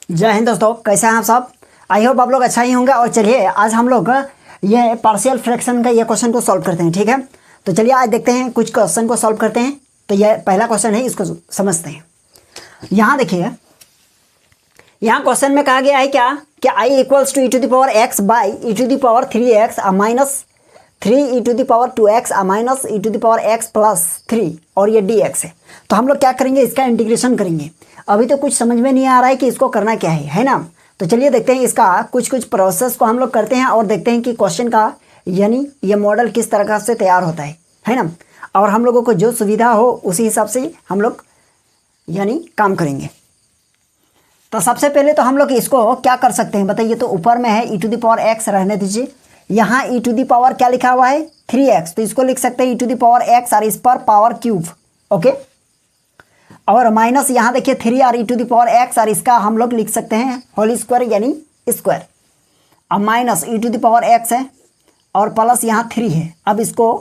जय हिंद दोस्तों, कैसे हैं आप सब। आई होप आप लोग अच्छा ही होंगे। और चलिए आज हम लोग ये पार्शियल फ्रैक्शन का ये क्वेश्चन को सॉल्व करते हैं, ठीक है। तो चलिए आज देखते हैं कुछ क्वेश्चन को सॉल्व करते हैं। तो ये पहला क्वेश्चन है, इसको समझते हैं। यहाँ देखिए, यहाँ क्वेश्चन में कहा गया है क्या कि I equals to e to the power x by e to the power 3x minus 3 e to the power 2x minus e to the power x plus 3 और ये dx है। तो हम लोग क्या करेंगे, इसका इंटीग्रेशन करेंगे। अभी तो कुछ समझ में नहीं आ रहा है कि इसको करना क्या है ना। तो चलिए देखते हैं इसका कुछ प्रोसेस को हम लोग करते हैं और देखते हैं कि क्वेश्चन का यानी ये मॉडल किस तरह से तैयार होता है ना। और हम लोगों को जो सुविधा हो उसी हिसाब से हम लोग यानी काम करेंगे। तो सबसे पहले तो हम लोग इसको क्या कर सकते हैं बताइए। तो ऊपर में है ई टू द पावर एक्स, रहने दीजिए। यहाँ ई टू द पावर क्या लिखा हुआ है 3x, तो इसको लिख सकते हैं e to the power x और इस पर पावर क्यूब, ओके। और माइनस यहाँ देखिए 3 और e to the power x और इसका हम लोग लिख सकते हैं होल स्क्वायर यानी स्क्वायर। अब minus e to the power x है और प्लस यहाँ 3 है। अब इसको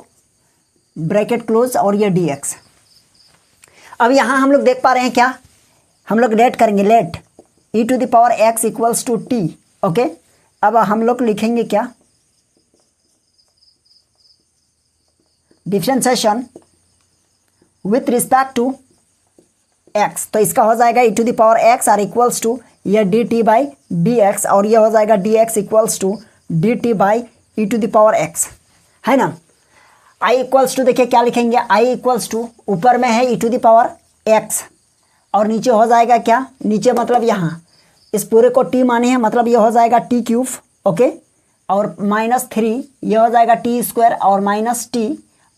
ब्रैकेट क्लोज और ये dx। अब यहाँ हम लोग देख पा रहे हैं क्या, हम लोग लेट करेंगे, let e to the power x equals to t, okay. अब हम लोग लिखेंगे क्या, differentiation with respect to x। तो इसका हो जाएगा e to the power x और इक्वल्स टू ये dt बाई dx और ये हो जाएगा dx equals to dt by e to the power x, है ना। i इक्वल्स टू देखिए क्या लिखेंगे, i इक्वल्स टू ऊपर में है ई टू द पावर x और नीचे हो जाएगा क्या, नीचे मतलब यहाँ इस पूरे को t माने हैं, मतलब ये हो जाएगा t क्यूब, ओके। और माइनस 3 ये हो जाएगा t स्क्वायर और माइनस t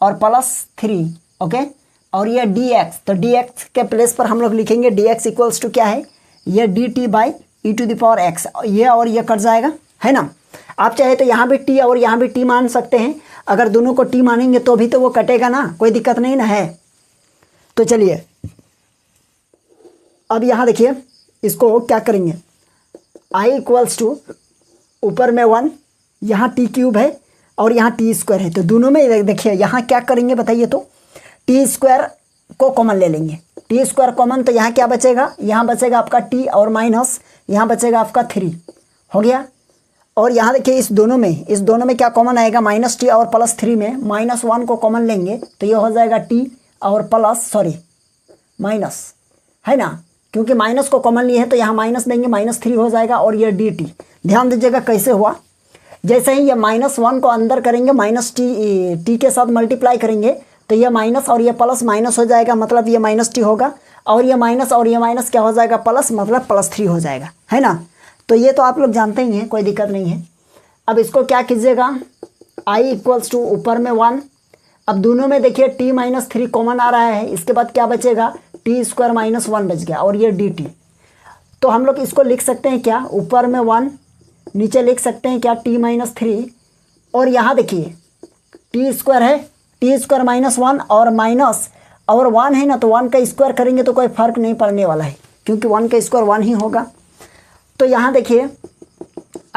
और प्लस 3, ओके। और ये dx, तो dx के प्लेस पर हम लोग लिखेंगे dx इक्वल्स टू क्या है, ये dt by e to the power x। ये और ये कट जाएगा, है ना। आप चाहे तो यहाँ भी t और यहाँ भी t मान सकते हैं। अगर दोनों को t मानेंगे तो भी तो वो कटेगा ना, कोई दिक्कत नहीं ना है। तो चलिए अब यहाँ देखिए इसको क्या करेंगे, i इक्वल्स टू ऊपर में 1, यहाँ t क्यूब है और यहाँ t स्क्वायर है। तो दोनों में देखिए यहाँ क्या करेंगे बताइए। तो t स्क्वायर को कॉमन ले लेंगे, t स्क्वायर कॉमन, तो यहाँ क्या बचेगा, यहाँ बचेगा आपका t और माइनस यहाँ बचेगा आपका 3, हो गया। और यहाँ देखिए इस दोनों में क्या कॉमन आएगा, माइनस टी और प्लस 3 में माइनस 1 को कॉमन लेंगे तो ये हो जाएगा t और प्लस माइनस, है ना। क्योंकि माइनस को कॉमन लिए हैं तो यहाँ माइनस देंगे, माइनस 3 हो जाएगा और ये dt। ध्यान दीजिएगा कैसे हुआ, जैसे ही ये -1 को अंदर करेंगे, माइनस टी के साथ मल्टीप्लाई करेंगे तो ये माइनस और ये प्लस माइनस हो जाएगा, मतलब ये माइनस टी होगा। और ये माइनस क्या हो जाएगा, प्लस, मतलब प्लस 3 हो जाएगा, है ना। तो ये तो आप लोग जानते ही हैं, कोई दिक्कत नहीं है। अब इसको क्या कीजिएगा, i इक्वल्स टू ऊपर में 1। अब दोनों में देखिए t माइनस 3 कॉमन आ रहा है, इसके बाद क्या बचेगा, t स्क्वायर माइनस 1 बच गया और ये dt। तो हम लोग इसको लिख सकते हैं क्या, ऊपर में 1, नीचे लिख सकते हैं क्या t माइनस 3। और यहाँ देखिए t स्क्वायर है, t स्क्वायर माइनस 1 और माइनस और 1 है ना, तो 1 का स्क्वायर करेंगे तो कोई फर्क नहीं पड़ने वाला है, क्योंकि 1 का स्क्वायर 1 ही होगा। तो यहाँ देखिए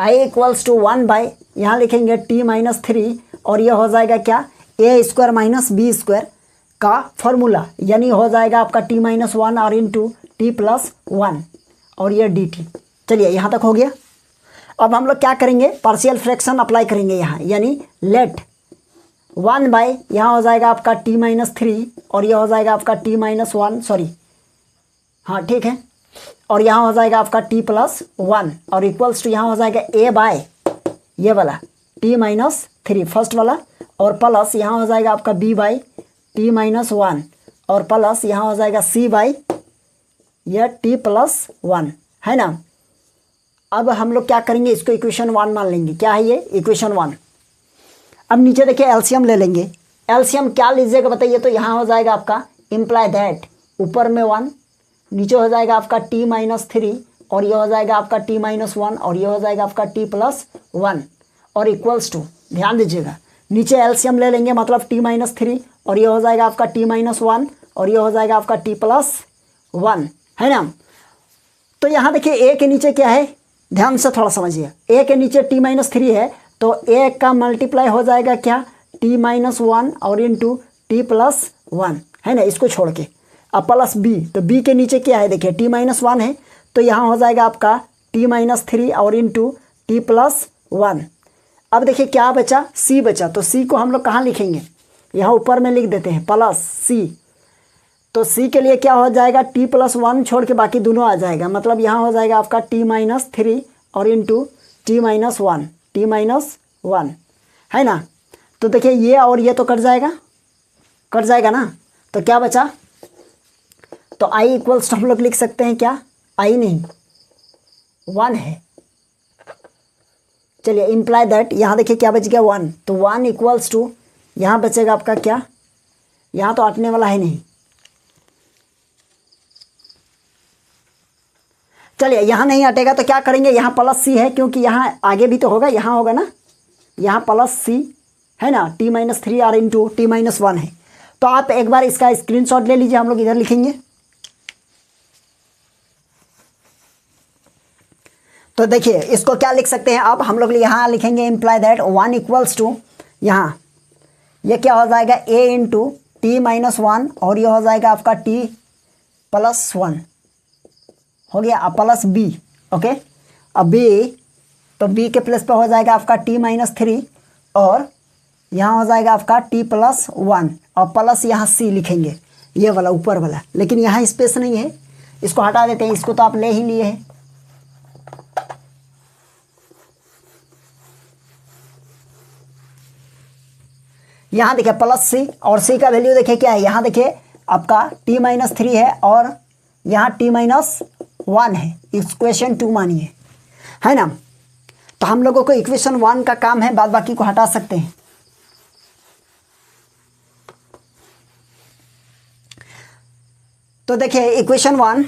i इक्वल्स टू 1 बाई यहाँ लिखेंगे t माइनस 3 और ये हो जाएगा क्या, a square minus b square का फॉर्मूला, यानी हो जाएगा आपका t माइनस 1 और इंटू t प्लस 1 और ये dt। चलिए यहाँ तक हो गया। अब हम लोग क्या करेंगे, पार्शियल फ्रैक्शन अप्लाई करेंगे यहाँ, यानी लेट 1 बाई यहाँ हो जाएगा आपका t माइनस 3 और यह हो जाएगा आपका t माइनस 1, हाँ ठीक है। और यहाँ हो जाएगा आपका t प्लस 1 और इक्वल्स टू यहाँ हो जाएगा a बाय ये वाला t माइनस 3 फर्स्ट वाला, और प्लस यहाँ हो जाएगा आपका b बाई t माइनस 1 और प्लस यहाँ हो जाएगा c बाई यह t प्लस 1, है ना। अब हम लोग क्या करेंगे, इसको इक्वेशन 1 मान लेंगे। क्या है ये, इक्वेशन 1। अब नीचे देखिए एलसीएम ले लेंगे। एलसीएम क्या लीजिएगा बताइए। तो यहाँ हो जाएगा आपका इम्प्लाई दैट ऊपर में 1, नीचे हो जाएगा आपका t माइनस 3 और ये हो जाएगा आपका t माइनस 1 और ये हो जाएगा आपका t प्लस 1 और इक्वल्स टू, ध्यान दीजिएगा नीचे एलसीएम ले लेंगे, मतलब t माइनस 3 और ये हो जाएगा आपका t माइनस 1 और ये हो जाएगा आपका t प्लस 1, है ना। तो यहाँ देखिए a के नीचे क्या है, ध्यान से थोड़ा समझिए। a के नीचे t माइनस 3 है तो a का मल्टीप्लाई हो जाएगा क्या, t माइनस 1 और इंटू t प्लस 1, है ना, इसको छोड़ के। अब प्लस b, तो b के नीचे क्या है देखिए t माइनस 1 है तो यहाँ हो जाएगा आपका t-3 और इंटू t+1। अब देखिए क्या बचा, c बचा, तो c को हम लोग कहाँ लिखेंगे, यहाँ ऊपर में लिख देते हैं प्लस c। तो c के लिए क्या हो जाएगा, t+1 छोड़ के बाकी दोनों आ जाएगा, मतलब यहाँ हो जाएगा आपका t-3 और इंटू t-1 है ना। तो देखिए ये और ये तो कट जाएगा ना, तो क्या बचा, तो i इक्वल्स तो हम लोग लिख सकते हैं क्या, i नहीं 1 है। चलिए इम्प्लाई दैट, यहाँ देखिए क्या बच गया 1, तो 1 इक्वल्स टू यहाँ बचेगा आपका क्या, यहाँ तो हटने वाला है नहीं। चलिए यहाँ नहीं हटेगा तो क्या करेंगे, यहाँ प्लस c है, क्योंकि यहाँ आगे भी तो होगा, यहाँ होगा ना, यहाँ प्लस c है ना, t-3 और इंटू t-1 है। तो आप एक बार इसका स्क्रीनशॉट ले लीजिए, हम लोग इधर लिखेंगे। तो देखिए इसको क्या लिख सकते हैं आप, हम लोग यहाँ लिखेंगे इम्प्लाई दैट 1 इक्वल्स टू, यहाँ ये क्या हो जाएगा a इंटू t-1 और ये हो जाएगा आपका t+1 हो गया, अब प्लस b। ओके, अब b, तो b के प्लेस पे हो जाएगा आपका t-3 और यहाँ हो जाएगा आपका t+1 और प्लस यहाँ c लिखेंगे, ये वाला ऊपर वाला, लेकिन यहाँ स्पेस नहीं है, इसको हटा देते हैं, इसको तो आप ले ही लिए हैं। यहाँ देखिए प्लस c और c का वैल्यू देखिए क्या है, यहाँ देखिए आपका t-3 है और यहाँ t-1 है, इक्वेशन 2 मानिए, है ना। तो हम लोगों को इक्वेशन 1 का काम है, बाद बाकी को हटा सकते हैं। तो देखिए इक्वेशन 1,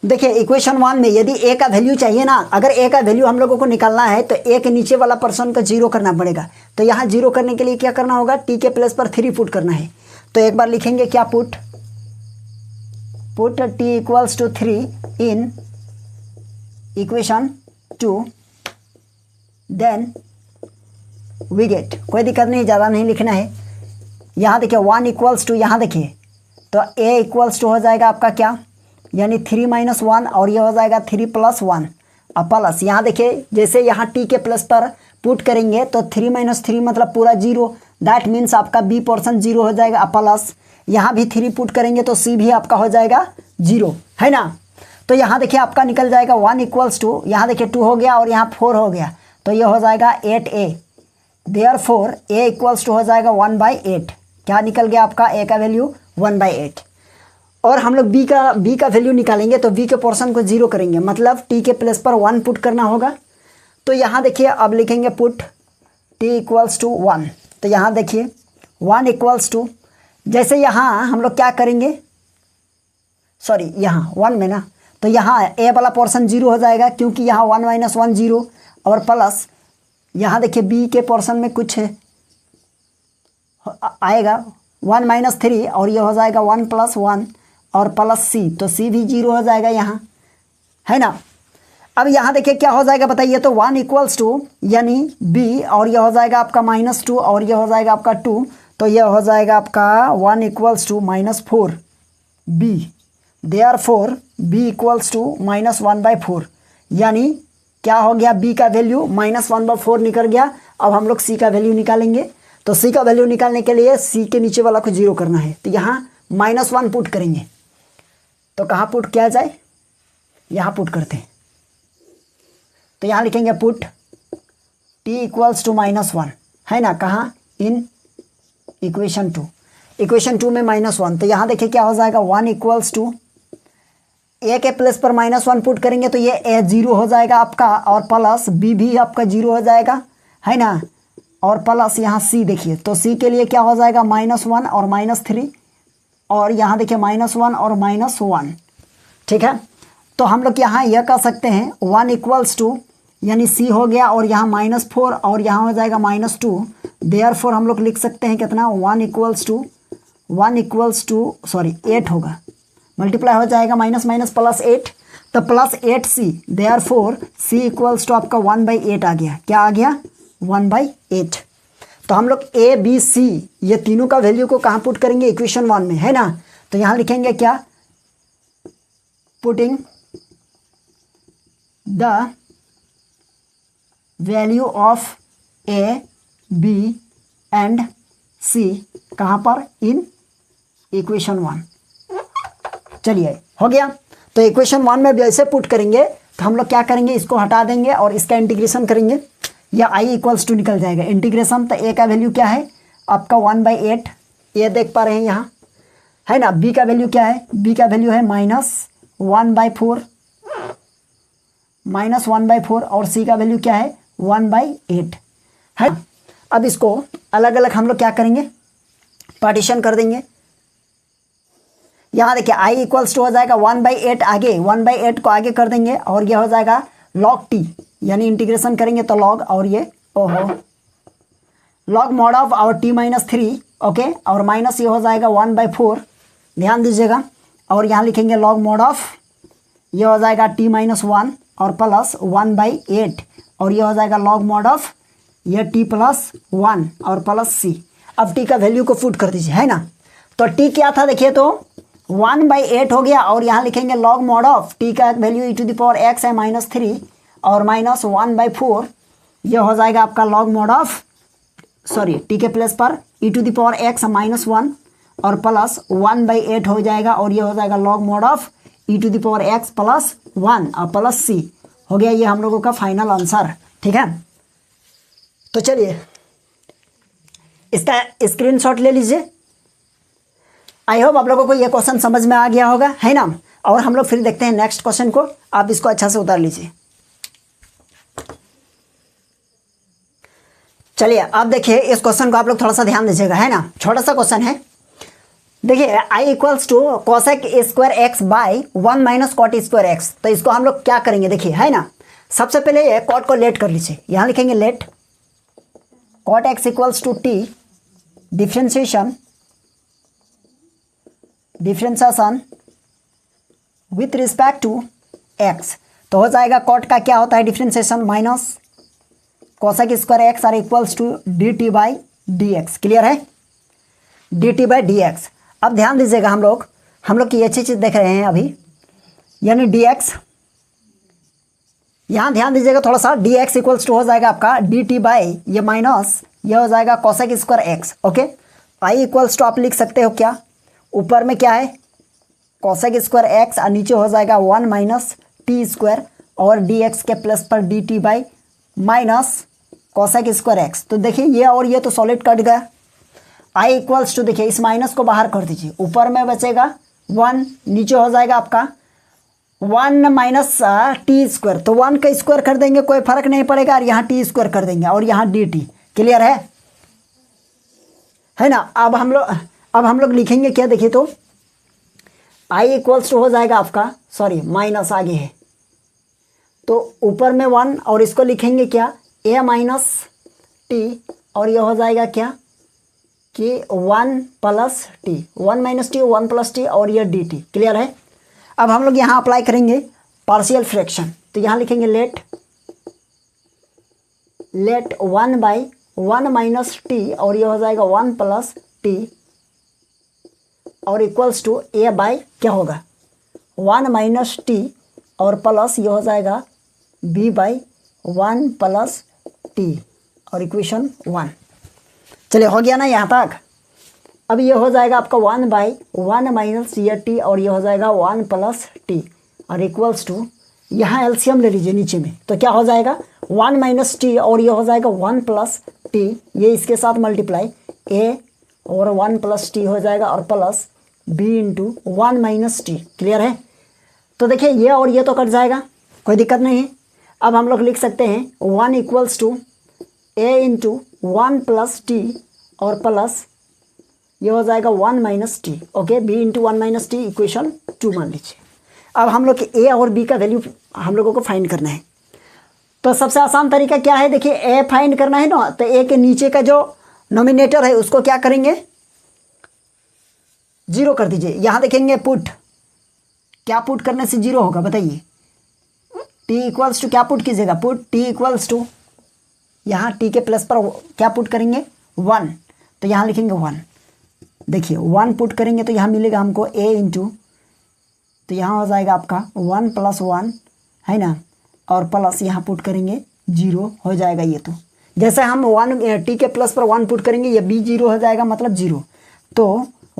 देखिए इक्वेशन 1 में यदि a का वैल्यू चाहिए ना, अगर a का वैल्यू हम लोगों को निकालना है तो a के नीचे वाला पर्सन को 0 करना पड़ेगा। तो यहाँ 0 करने के लिए क्या करना होगा, t के प्लेस पर 3 पुट करना है। तो एक बार लिखेंगे क्या, put t equals to 3 in equation 2, then we get, कोई दिक्कत नहीं, ज़्यादा नहीं लिखना है। यहाँ देखिए 1 इक्वल्स टू, यहाँ देखिए तो a इक्वल्स टू हो जाएगा आपका क्या, यानी 3-1 और ये हो जाएगा 3+1 अब प्लस, यहाँ देखिए जैसे यहाँ t के प्लस पर पुट करेंगे तो 3-3 मतलब पूरा 0, दैट मीन्स आपका b पोर्शन 0 हो जाएगा। अब प्लस यहाँ भी 3 पुट करेंगे तो c भी आपका हो जाएगा 0, है ना। तो यहाँ देखिए आपका निकल जाएगा 1 इक्वल्स टू, यहाँ देखिए 2 हो गया और यहाँ 4 हो गया, तो ये हो जाएगा 8a, therefore a equals to हो जाएगा 1/8। क्या निकल गया आपका a का वैल्यू 1/8। और हम लोग b का वैल्यू निकालेंगे तो b के पोर्शन को 0 करेंगे, मतलब t के प्लेस पर 1 पुट करना होगा। तो यहाँ देखिए अब लिखेंगे पुट t इक्वल्स टू 1, तो यहाँ देखिए 1 इक्वल्स टू, जैसे यहाँ हम लोग क्या करेंगे, सॉरी यहाँ 1 में ना, तो यहाँ a वाला पोर्शन 0 हो जाएगा क्योंकि यहाँ 1 - 1 0, और प्लस यहाँ देखिए b के पोर्शन में कुछ आएगा 1 - 3 और ये हो जाएगा 1 + 1 और प्लस c, तो c भी 0 हो जाएगा यहाँ, है ना। अब यहाँ देखिए क्या हो जाएगा बताइए, तो 1 इक्वल्स टू यानी b और ये हो जाएगा आपका -2 और ये हो जाएगा आपका 2, तो ये हो जाएगा आपका 1 equals to -4b, therefore b equals to -1/4, यानी क्या हो गया, b का वैल्यू -1/4 निकल गया। अब हम लोग c का वैल्यू निकालेंगे, तो c का वैल्यू निकालने के लिए c के नीचे वाला को 0 करना है, तो यहाँ -1 पुट करेंगे। तो कहाँ पुट किया जाए, यहाँ पुट करते हैं, तो यहाँ लिखेंगे पुट t इक्वल्स टू -1, है ना, कहाँ, इन इक्वेशन 2, इक्वेशन 2 में -1, तो यहाँ देखिए क्या हो जाएगा 1 इक्वल्स टू, a के प्लेस पर -1 पुट करेंगे तो ये a 0 हो जाएगा आपका, और प्लस b भी आपका 0 हो जाएगा, है ना, और प्लस यहाँ c देखिए, तो c के लिए क्या हो जाएगा -1 और -3, और यहाँ देखिए -1 और -1, ठीक है। तो हम लोग यहाँ यह कह सकते हैं 1 इक्वल्स टू यानी c हो गया, और यहाँ -4 और यहाँ हो जाएगा -2, देयरफॉर हम लोग लिख सकते हैं कितना, 1 इक्वल्स टू सॉरी 8 होगा, मल्टीप्लाई हो जाएगा -+8, तो +8c, therefore c equals to आपका 1/8 आ गया, क्या आ गया 1/8। तो हम लोग ए बी सी ये तीनों का वैल्यू को कहाँ पुट करेंगे, इक्वेशन 1 में, है ना। तो यहाँ लिखेंगे क्या, putting the value of A B and C कहाँ पर, इन इक्वेशन 1। चलिए हो गया। तो इक्वेशन 1 में जैसे पुट करेंगे तो हम लोग क्या करेंगे, इसको हटा देंगे और इसका इंटीग्रेशन करेंगे, या आई इक्वल्स टू निकल जाएगा इंटीग्रेशन। तो ए का वैल्यू क्या है आपका 1/8, ये देख पा रहे हैं यहाँ, है ना। बी का वैल्यू क्या है, बी का वैल्यू है -1/4 और सी का वैल्यू क्या है 1/8, है। अब इसको अलग अलग हम लोग क्या करेंगे, पार्टीशन कर देंगे। यहाँ देखिए आई इक्वल्स टू हो जाएगा 1/8, आगे 1/8 को आगे कर देंगे और ये हो जाएगा log t, यानी इंटीग्रेशन करेंगे तो log, और ये log mod ऑफ और t-3, ओके, और माइनस ये हो जाएगा 1/4, ध्यान दीजिएगा। और यहाँ लिखेंगे log mod ऑफ, ये हो जाएगा t-1 और प्लस 1/8, और ये हो जाएगा log mod ऑफ ये t+1 और प्लस c। अब t का वैल्यू को पुट कर दीजिए, है ना। तो t क्या था देखिए, तो 1/8 हो गया, और यहाँ लिखेंगे log mod ऑफ t का वैल्यू e⁻x है -3 और माइनस 1/4, ये हो जाएगा आपका log mod of, sorry t के प्लेस पर e⁻x -1 और प्लस 1/8 हो जाएगा, और ये हो जाएगा log mod ऑफ e⁻x +1 और प्लस c। हो गया ये हम लोगों का फाइनल आंसर, ठीक है। तो चलिए इसका स्क्रीनशॉट ले लीजिए। आई होप आप लोगों को ये क्वेश्चन समझ में आ गया होगा, है ना। और हम लोग फिर देखते हैं नेक्स्ट क्वेश्चन को, आप इसको अच्छा से उतार लीजिए। चलिए अब देखिए इस क्वेश्चन को आप लोग थोड़ा सा ध्यान दीजिएगा, है ना। छोटा सा क्वेश्चन है, देखिए I equals to cosec square x by 1 - cot square x. तो इसको हम लोग क्या करेंगे देखिए, है ना। सबसे पहले ये cot को लेट कर लीजिए, यहाँ लिखेंगे let cot x equals to t differentiation with respect to x। तो हो जाएगा cot का क्या होता है differentiation, minus cosec square x are equals to dt/dx। Clear है, dt/dx। अब ध्यान दीजिएगा, हम लोग की अच्छी चीज़ देख रहे हैं अभी, यानी dx, यहाँ ध्यान दीजिएगा थोड़ा सा, dx इक्वल्स टू हो जाएगा आपका dt बाई ये माइनस ये हो जाएगा cosec square x, okay. I equals to आप लिख सकते हो क्या, ऊपर में क्या है cosec स्क्वायर एक्स और नीचे हो जाएगा 1 - t स्क्वायर और dx के प्लस पर dt by minus cosec square x. तो देखिए ये और ये तो सॉलिड कट गया। आई इक्वल्स टू देखिए इस माइनस को बाहर कर दीजिए, ऊपर में बचेगा 1, नीचे हो जाएगा आपका 1 - t स्क्वायर। तो 1 का स्क्वायर कर देंगे, कोई फर्क नहीं पड़ेगा, और यहाँ t स्क्वायर कर देंगे और यहाँ dt। क्लियर है ना। अब हम लोग लिखेंगे क्या देखिए, तो आई इक्वल्स टू हो जाएगा आपका, सॉरी माइनस आगे है, तो ऊपर में 1 और इसको लिखेंगे क्या a - t, और ये हो जाएगा क्या कि 1 + t, 1 - t 1 + t और ये dt। क्लियर है। अब हम लोग यहाँ अप्लाई करेंगे पार्शियल फ्रैक्शन, तो यहाँ लिखेंगे लेट 1/1 - t और ये हो जाएगा 1 + t और इक्वल्स टू a बाई क्या होगा 1 - t और प्लस ये हो जाएगा b/1 + t और इक्वेशन 1। चलिए हो गया ना यहाँ तक। अब ये हो जाएगा आपका 1/1 - ये t और ये हो जाएगा 1 + t और इक्वल्स टू, यहाँ एलसीएम ले लीजिए नीचे में, तो क्या हो जाएगा 1 - t और ये हो जाएगा 1 + t, ये इसके साथ मल्टीप्लाई a और 1 + t हो जाएगा और प्लस b × 1 - t। क्लियर है। तो देखिए ये और ये तो कट जाएगा, कोई दिक्कत नहीं है। अब हम लोग लिख सकते हैं 1 इक्वल्स टू a × 1 + t और प्लस ये हो जाएगा 1 - t, okay, b × 1 - t equation 2 मान लीजिए। अब हम लोग के a और b का वैल्यू हम लोगों को फाइंड करना है। तो सबसे आसान तरीका क्या है देखिए, a फाइंड करना है ना, तो a के नीचे का जो नोमिनेटर है उसको क्या करेंगे 0 कर दीजिए। यहाँ देखेंगे पुट, क्या पुट करने से 0 होगा बताइए, t इक्वल्स टू क्या पुट कीजिएगा, पुट t इक्वल्स टू यहाँ t के प्लस पर क्या पुट करेंगे 1, तो यहाँ लिखेंगे 1। देखिए 1 पुट करेंगे तो यहाँ मिलेगा हमको a इंटू, तो यहाँ हो जाएगा आपका 1 + 1 है ना, और प्लस यहाँ पुट करेंगे 0 हो जाएगा। ये तो जैसे हम 1 t के प्लस पर 1 पुट करेंगे ये b 0 हो जाएगा, मतलब 0। तो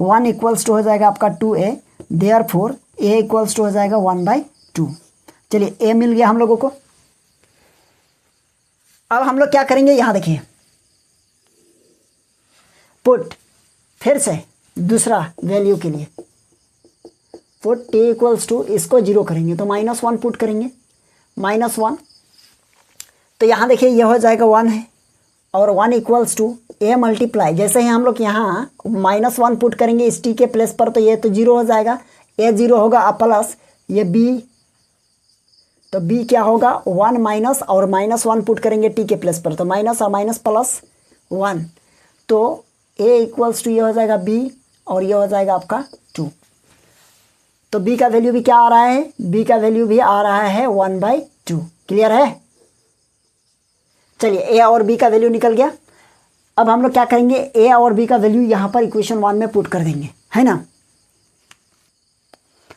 1 = हो जाएगा आपका 2a, देयरफॉर a = हो जाएगा 1/2। चलिए a मिल गया हम लोगों को। अब हम लोग क्या करेंगे, यहाँ देखिए पुट, फिर से दूसरा वैल्यू के लिए पुट t = इसको 0 करेंगे तो -1 पुट करेंगे, -1, तो यहाँ देखिए ये हो जाएगा 1 है, और 1 = a मल्टीप्लाई, जैसे ही हम लोग यहाँ -1 पुट करेंगे इस t के प्लेस पर तो ये तो 0 हो जाएगा, a 0 होगा, अब प्लस ये b, तो b क्या होगा 1 माइनस, और -1 पुट करेंगे t के प्लेस पर तो माइनस और माइनस प्लस 1, तो a = ये हो जाएगा b, और ये हो जाएगा आपका 2। तो b का वैल्यू भी क्या आ रहा है, b का वैल्यू भी आ रहा है 1/2। क्लियर है। चलिए a और b का वैल्यू निकल गया। अब हम लोग क्या करेंगे, a और b का वैल्यू यहाँ पर इक्वेशन 1 में पुट कर देंगे, है ना।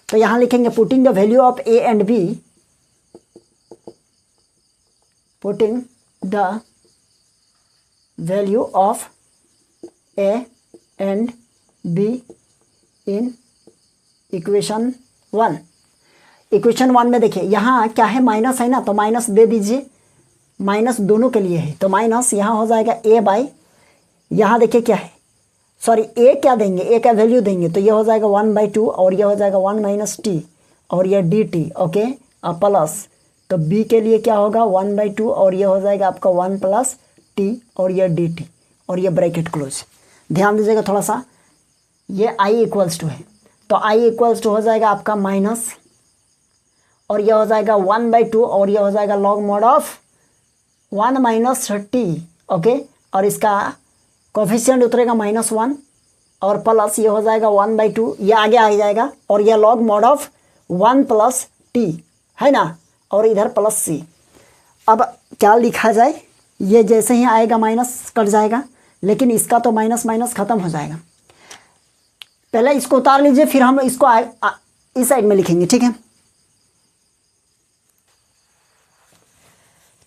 तो यहाँ लिखेंगे putting the value of a and b, putting the value of a and b in equation 1। Equation 1 में देखिए यहाँ क्या है, माइनस है ना, तो माइनस दे दीजिए, माइनस दोनों के लिए है, तो माइनस यहाँ हो जाएगा a/, यहाँ देखिए क्या है, सॉरी a क्या देंगे, a का वैल्यू देंगे तो ये हो जाएगा 1/2, और ये हो जाएगा 1 - t, और ये dt, ओके, अब प्लस, तो b के लिए क्या होगा 1/2, और ये हो जाएगा आपका 1 + t, और ये dt, और ये ब्रैकेट क्लोज। ध्यान दीजिएगा थोड़ा सा, ये i = है, तो i = हो जाएगा आपका माइनस, और यह हो जाएगा 1/2, और यह हो जाएगा log mod of 1 - t, okay, और इसका कोफिशिएंट उतरेगा -1, और प्लस ये हो जाएगा 1/2, ये आगे आ जाएगा, और यह लॉग मॉड ऑफ 1 + t है ना, और इधर प्लस c। अब क्या लिखा जाए, ये जैसे ही आएगा माइनस कट जाएगा, लेकिन इसका तो माइनस माइनस खत्म हो जाएगा। पहले इसको उतार लीजिए, फिर हम इसको इस साइड में लिखेंगे, ठीक है।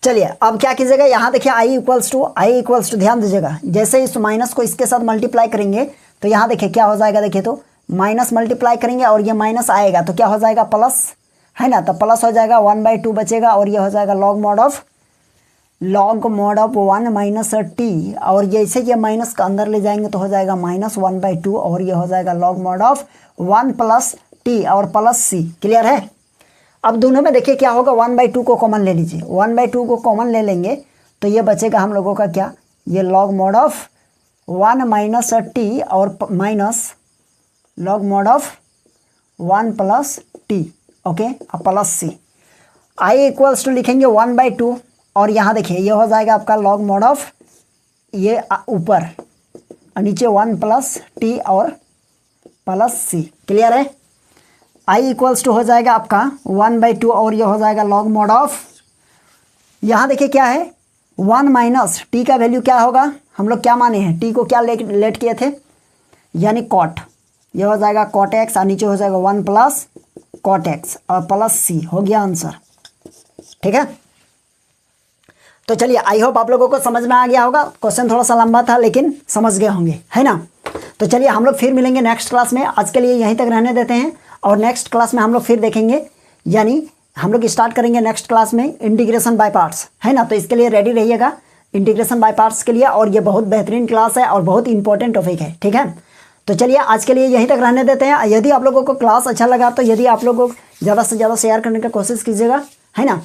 चलिए अब क्या कीजिएगा, यहाँ देखिए i = ध्यान दीजिएगा, जैसे इस माइनस को इसके साथ मल्टीप्लाई करेंगे तो यहाँ देखिए क्या हो जाएगा, देखिए तो माइनस मल्टीप्लाई करेंगे और ये माइनस आएगा तो क्या हो जाएगा प्लस, है ना, तो प्लस हो जाएगा 1/2 बचेगा, और ये हो जाएगा लॉग मॉड ऑफ 1 - t, और जैसे ये माइनस का अंदर ले जाएंगे तो हो जाएगा -1/2, और ये हो जाएगा लॉग मॉड ऑफ 1 + t और प्लस c। क्लियर है। अब दोनों में देखिए क्या होगा, 1/2 को कॉमन ले लीजिए, 1/2 को कॉमन ले लेंगे तो ये बचेगा हम लोगों का क्या, ये लॉग मॉड ऑफ 1 - t और minus log mod of 1 + t, okay, अब प्लस c। i = लिखेंगे 1/2, और यहाँ देखिए ये हो जाएगा आपका लॉग मॉड ऑफ ये ऊपर और नीचे 1 + t और प्लस c। क्लियर है। i = हो जाएगा आपका 1/2, और ये हो जाएगा लॉग मॉड ऑफ, यहाँ देखिए क्या है 1 - t का वैल्यू क्या होगा, हम लोग क्या माने हैं, t को क्या लेट किए थे, यानी कॉट, ये हो जाएगा कॉट x, और नीचे हो जाएगा 1 + कॉट x और प्लस c। हो गया आंसर, ठीक है। तो चलिए आई होप आप लोगों को समझ में आ गया होगा। क्वेश्चन थोड़ा सा लंबा था लेकिन समझ गए होंगे, है ना। तो चलिए हम लोग फिर मिलेंगे नेक्स्ट क्लास में, आज के लिए यहीं तक रहने देते हैं, और नेक्स्ट क्लास में हम लोग फिर देखेंगे, यानी हम लोग स्टार्ट करेंगे नेक्स्ट क्लास में इंटीग्रेशन बाय पार्ट्स, है ना। तो इसके लिए रेडी रहिएगा इंटीग्रेशन बाय पार्ट्स के लिए, और ये बहुत बेहतरीन क्लास है और बहुत इंपॉर्टेंट टॉपिक है, ठीक है। तो चलिए आज के लिए यहीं तक रहने देते हैं। यदि आप लोगों को क्लास अच्छा लगा तो यदि आप लोगों को ज़्यादा से ज़्यादा शेयर करने की कोशिश कीजिएगा, है ना।